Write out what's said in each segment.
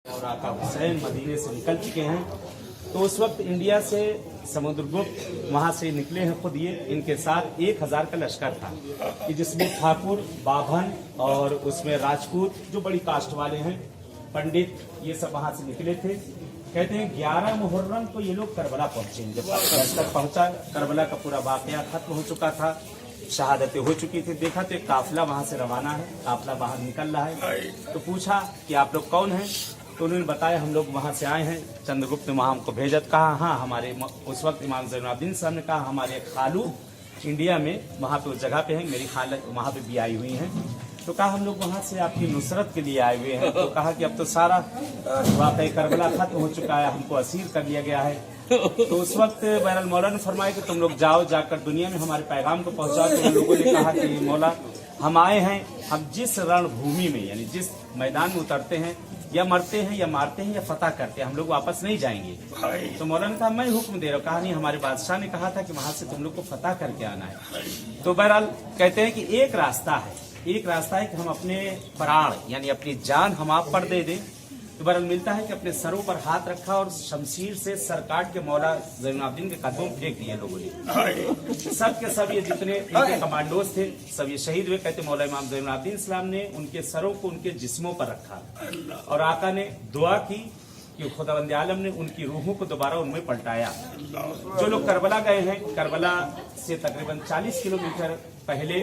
और आका हुसैन मदीने से निकल चुके हैं। तो उस वक्त इंडिया से समुद्रगुप्त वहां से निकले हैं खुद। ये इनके साथ 1000 का लश्कर था कि जिसमें ठाकुर, बाभन और उसमें राजपूत जो बड़ी कास्ट वाले हैं, पंडित, ये सब वहां से निकले थे। कहते हैं 11 मुहर्रम को ये लोग करबला पहुंचे। जब लश्कर पहुंचा, करबला का पूरा वाकया खत्म हो चुका था, शहादतें हो चुकी थी। देखा तो एक काफिला वहां से रवाना है, काफिला बाहर निकल रहा है। तो पूछा कि आप लोग कौन हैं? तो उन्होंने बताया हम लोग वहां से आए हैं, चंद्रगुप्त ने वहां हमको भेजा। कहा हाँ हमारे, उस वक्त इमाम ज़ैनुलआबदीन साहब ने कहा हमारे खालू इंडिया में वहां पे उस जगह पे हैं, मेरी खाला वहां पे भी आई हुई हैं। तो कहा हम लोग वहां से आपकी नुसरत के लिए आए हुए हैं। तो कहा कि अब तो सारा वाक़या करबला खत्म हो चुका है, हमको असीर कर लिया गया है। तो उस वक्त बहरहाल मौला ने फरमाया कि तुम लोग जाओ, जाकर दुनिया में हमारे पैगाम को पहुंचाओ। तो उन लोगों ने कहा कि मौला हम आए हैं, हम जिस रणभूमि में यानी जिस मैदान में उतरते हैं, या मरते हैं या मारते हैं या फतह करते हैं, हम लोग वापस नहीं जाएंगे। तो मौला ने कहा मैं हुक्म दे रहा हूँ। कहा नहीं, हमारे बादशाह ने कहा था कि वहां से तुम लोग को फतह करके आना है। तो बहरहाल कहते हैं कि एक रास्ता है कि हम अपने प्राण यानी अपनी जान हम आप पर दे दें। तो बहरहाल मिलता है कि अपने सरों पर हाथ रखा और शमशीर से सर काट के मौला ज़ैनुलआबदीन के कदमों में फेंक दिए लोगों ने। सब के सब ये जितने इनके कमांडोज थे सब ये शहीद हुए। कहते मौला इमाम ज़ैनुलआबदीन इस्लाम ने उनके सरों को उनके जिस्मों पर रखा और आका ने दुआ की कि खुदावंद आलम ने उनकी रूहों को दोबारा उनमें पलटाया। जो लोग करबला गए हैं, करबला से तकरीबन 40 किलोमीटर पहले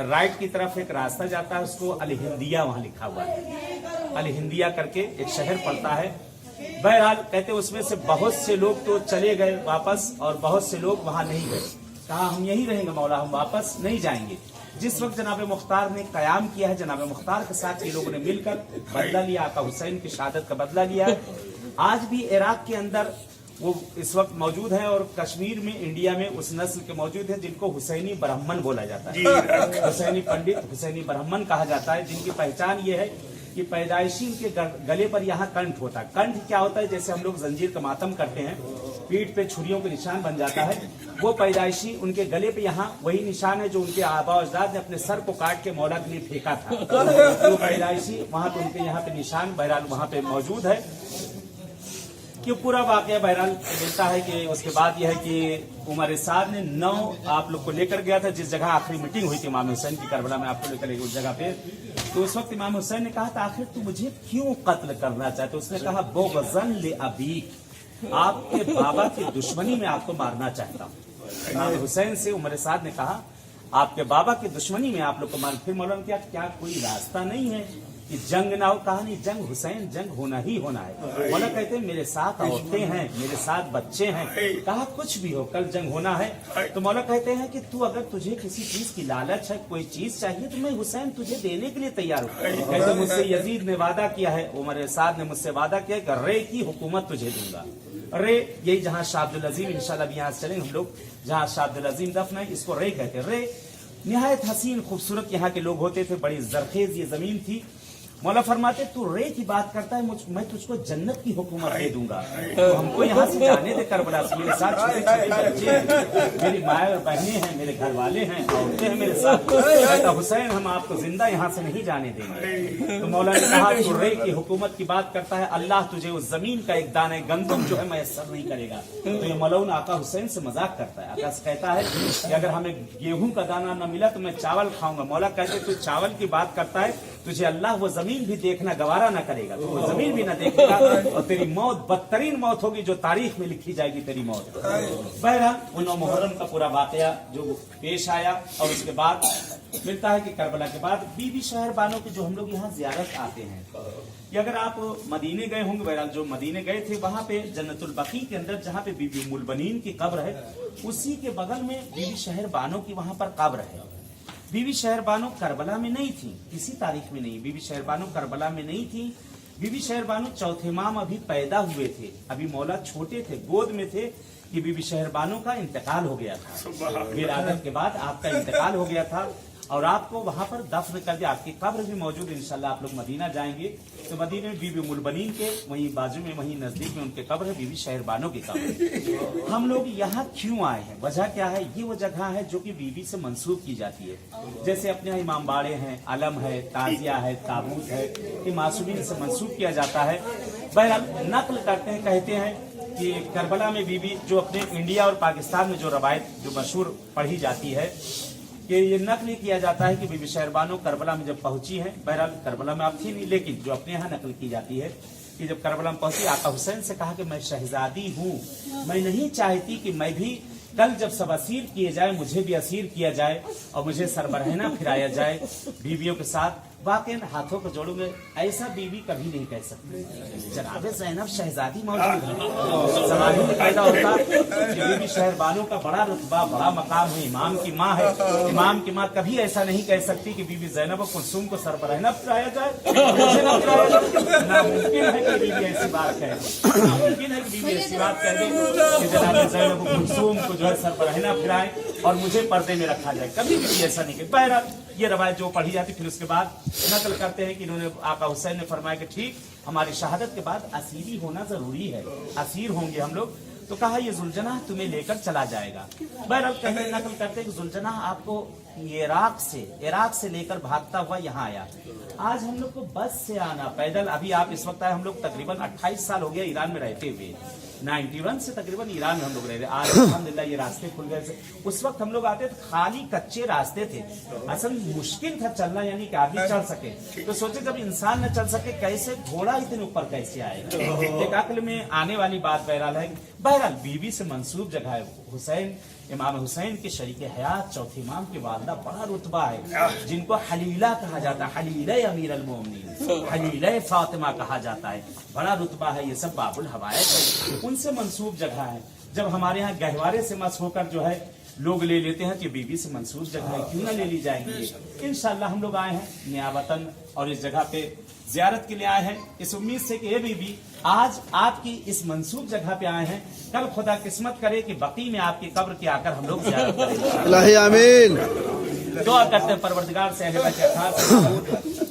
राइट की तरफ एक रास्ता जाता है, उसको अल हिंदिया वहां लिखा हुआ है। अल हिंदिया करके एक शहर पड़ता है। बहरहाल कहते उसमें से बहुत से लोग तो चले गए वापस और बहुत से लोग वहां नहीं गए। कहा हम यहीं रहेंगे मौला, हम वापस नहीं जाएंगे। जिस वक्त जनाब मुख्तार ने कयाम किया है, जनाब मुख्तार के साथ ये लोगों ने मिलकर बदला लिया, आका हुसैन की शहादत का बदला लिया है। आज भी इराक के अंदर वो इस वक्त मौजूद है और कश्मीर में, इंडिया में उस नस्ल के मौजूद है जिनको हुसैनी ब्राह्मण बोला जाता है। हुसैनी पंडित, हुसैनी ब्राह्मण कहा जाता है, जिनकी पहचान ये है कि पैदाइशी उनके गले पर यहाँ कंठ होता है। कंठ क्या होता है? जैसे हम लोग जंजीर का मातम करते हैं, पीठ पे छुरियों के निशान बन जाता है, वो पैदाइशी उनके गले पे यहाँ वही निशान है जो उनके आबा अजदाद ने अपने सर को काट के मौला के लिए फेंका था। तो पैदाइशी वहाँ पे उनके यहाँ पे निशान बहरहाल वहाँ पे मौजूद है। कि पूरा वाकया बहरहाल मिलता है कि उसके बाद यह है कि उमर साद ने 9 आप लोग को लेकर गया था जिस जगह आखिरी मीटिंग हुई थी इमाम हुसैन की करबला में, आपको लेकर गए उस जगह पे। तो उस वक्त इमाम हुसैन ने कहा था आखिर तू मुझे क्यों कत्ल करना चाहते? उसने कहा बोगज़न ले अबीक, आपके बाबा की दुश्मनी में आपको मारना चाहता हूँ। इमाम हुसैन से उमर साद ने कहा आपके बाबा की दुश्मनी में आप लोग को मार। फिर मौलाना क्या कोई रास्ता नहीं है कि जंग ना हो? कहा नहीं, जंग हुसैन जंग होना ही होना है। मौला कहते हैं मेरे साथ औरतें हैं, मेरे साथ बच्चे हैं। कहा कुछ भी हो कल जंग होना है। तो मौला कहते हैं कि तू अगर तुझे किसी चीज की लालच है, कोई चीज चाहिए, तो मैं हुसैन तुझे देने के लिए तैयार हूँ। कहते मुझसे यजीद ने वादा किया है, उमर साद ने मुझसे वादा किया कि रे की हुकूमत तुझे दूंगा। रे यही जहाँ शाह अब्दुल अजीम, इंशाल्लाह भी यहाँ चलेंगे हम लोग, जहाँ शाह अब्दुल अजीम दफन है, इसको रे कहते हैं। रे निहायत हसीन खूबसूरत यहाँ के लोग होते थे, बड़ी जरखेज ये जमीन थी। मौला फरमाते तू रे की बात करता है, मैं तुझको जन्नत की हुकूमत दे दूंगा। तो हमको यहाँ से जाने दे करबला से, मेरे साथ छोटे छोटे बच्चे हैं, मेरी माँ और बहनें हैं, मेरे घर वाले हैं, औरतें हैं मेरे साथ। कहता हुसैन हम आपको जिंदा यहाँ से नहीं जाने देंगे। तो मौला ने कहा तू रे की हुकूमत की बात करता है, अल्लाह तुझे उस जमीन का एक दाने गंदम जो है मैसर नहीं करेगा। तो ये मौलाना आका हुसैन से मजाक करता है। आका कहता है कि अगर हमें गेहूं का दाना न मिला तो मैं चावल खाऊंगा। मौला कहते तू चावल की बात करता है, तुझे अल्लाह वो जमीन भी देखना गवारा न करेगा, तो वो जमीन भी न देखेगा और तेरी मौत बदतरीन मौत होगी जो तारीख में लिखी जाएगी तेरी मौत। बहरहाल वो 9 मुहर्रम का पूरा वाकया जो पेश आया और उसके बाद मिलता है कि करबला के बाद बीबी शहर बानों के जो हम लोग यहाँ जियारत आते हैं, कि अगर आप मदीने गए होंगे, बहरहाल जो मदीने गए थे वहां पे जन्नतुल बकी के अंदर जहाँ पे बीबी उम्मुल बनीन की कब्र है, उसी के बगल में बीबी शहर बानों की वहां पर कब्र है। बीबी शहर बानो करबला में नहीं थी, किसी तारीख में नहीं। बीबी शहर बानो करबला में नहीं थी। बीबी शहर बानो चौथे इमाम अभी पैदा हुए थे, अभी मौला छोटे थे, गोद में थे कि बीबी शहर बानो का इंतकाल हो गया था। विलादत के बाद आपका इंतकाल हो गया था और आपको वहां पर दफन कर दिया। आपकी कब्र भी मौजूद है। इंशाल्लाह आप लोग मदीना जाएंगे तो मदीने में बीबी मुलबनीन के वहीं बाजू में वहीं नजदीक में उनके कब्र है, बीबी शहरबानों की कब्र। हम लोग यहाँ क्यों आए हैं, वजह क्या है? ये वो जगह है जो कि बीबी से मंसूब की जाती है। जैसे अपने यहाँ इमाम बाड़े हैं, अलम है, ताजिया है, ताबूत है, ये मासूमीन से मंसूब किया जाता है। बहरहाल नकल करते हैं, कहते हैं कि करबला में बीबी जो अपने इंडिया और पाकिस्तान में जो रवायत जो मशहूर पढ़ी जाती है कि ये नकल किया जाता है कि बीबी शहरबानो करबला में जब पहुंची है, बहरहाल करबला में आप थी नहीं, लेकिन जो अपने यहाँ नकल की जाती है कि जब करबला में पहुंची आका हुसैन से कहा कि मैं शहजादी हूँ, मैं नहीं चाहती कि मैं भी कल जब सब असीर किए जाए मुझे भी असीर किया जाए और मुझे सरबरहना फिराया जाए बीवियों के साथ। वाकई हाथों को जोड़ूंगे, ऐसा बीवी कभी नहीं कह सकती। जनाबे ज़ैनब शहजादी मौजूद है, सवाल ही पैदा होता कि बीबी शहरबानों का बड़ा रुतबा, बड़ा मकाम है, इमाम की माँ है। इमाम की माँ कभी ऐसा नहीं कह सकती कि बीबी ज़ैनब कुलसूम को सरबरहना फिराया जाए, मुझे न फिराया जाए। नामुमकिन है कि बीबी ऐसी बात कहे, नामुमकिन है कि बीबी ऐसी बात कह दे कि जनाबे ज़ैनब कुलसूम को जो है सरबरहना फिराए और मुझे पर्दे में रखा जाए, कभी भी ऐसा नहीं कहे। बहरहाल ये रवायत जो पढ़ी जाती, फिर उसके बाद नकल करते हैं कि इन्होंने आका हुसैन ने फरमाया कि ठीक हमारी शहादत के बाद असीरी होना जरूरी है, असीर होंगे हम लोग। तो कहा ये जुलजना तुम्हें लेकर चला जाएगा। बहरहाल कहते नकल करते हैं कि जुलजना आपको इराक से लेकर भागता हुआ यहाँ आया। आज हम लोग को बस से आना, पैदल, अभी आप इस वक्त आए, हम लोग तकरीबन 28 साल हो गया ईरान में रहते हुए, 91 से तकरीबन ईरान में हम लोग रह रहे। आज अल्हम्दुलिल्लाह ये रास्ते खुल गए। उस वक्त हम लोग आते थे खाली कच्चे रास्ते थे, असल मुश्किल था चलना, यानी कि आदमी चढ़ सके। तो सोचे जब इंसान न चल सके कैसे घोड़ा इतने ऊपर कैसे आएगा। एक अक्ल में आने वाली बात बहरहाल है। बहरहाल बीवी से मंसूब जगह है। हुसैन, इमाम हुसैन के शरीक हयात चौथे इमाम की वालदा, बड़ा रुतबा है, जिनको हलीला कहा जाता है, हलीला अमीर अल मोमिनीन, हलीला फातिमा कहा जाता है, बड़ा रुतबा है। ये सब बाबुल हवायत है, उनसे मंसूब जगह है। जब हमारे यहाँ गहवारे से मस होकर जो है लोग ले लेते हैं कि बीबी से मंसूब जगह है, क्यों ना ले ली जाएंगे। इंशाल्लाह हम लोग आए हैं नया वतन और इस जगह पे जियारत के लिए आए हैं, इस उम्मीद से कि ये बीबी आज आपकी इस मंसूब जगह पे आए हैं, कल खुदा किस्मत करे कि बकी में आपकी कब्र के आकर हम लोग जियारत करेंगे। आमीन। दुआ करते हैं परवरदिगार से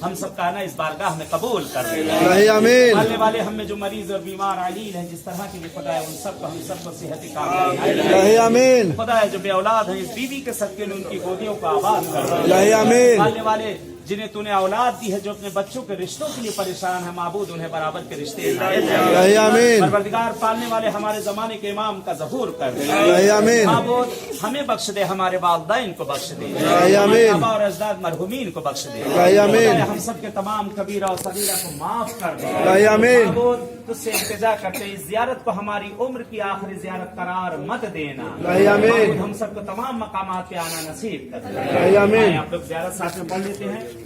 हम सबका ना इस बारगाह में कबूल कर दे। आमीन। आने वाले हम में जो मरीज और बीमार आलील हैं, जिस तरह की भी खुदा है, उन सबको हम सबको सेहत कामयाबी। आमीन। खुदा है जो बे औलाद है, इस बीवी के सदके में उनकी गोदियों को आबाद कर। आमीन। आने वाले जिन्हें तूने औलाद दी है, जो अपने बच्चों के रिश्तों के लिए परेशान है, माबूद उन्हें बराबर के रिश्ते आमीन। परवरदिगार पालने वाले हमारे जमाने के इमाम का ज़हूर कर दे। आमीन। माबूद हमें बख्श दे, हमारे वालिदैन को बख्श दे, आमीन। आबा और अजदाद मरहुमीन को बख्श दे। आमीन। हम सब के तमाम कबीरा और सगीरा को माफ कर दे। आमीन। माबूद तुझसे इल्तिजा करते इस जियारत को हमारी उम्र की आखिरी जियारत करार मत देना। आमीन। हम सबको तमाम मकामात पे आना नसीब कर दे। आमीन। आप लोग जियारत साथ में पढ़ लेते हैं।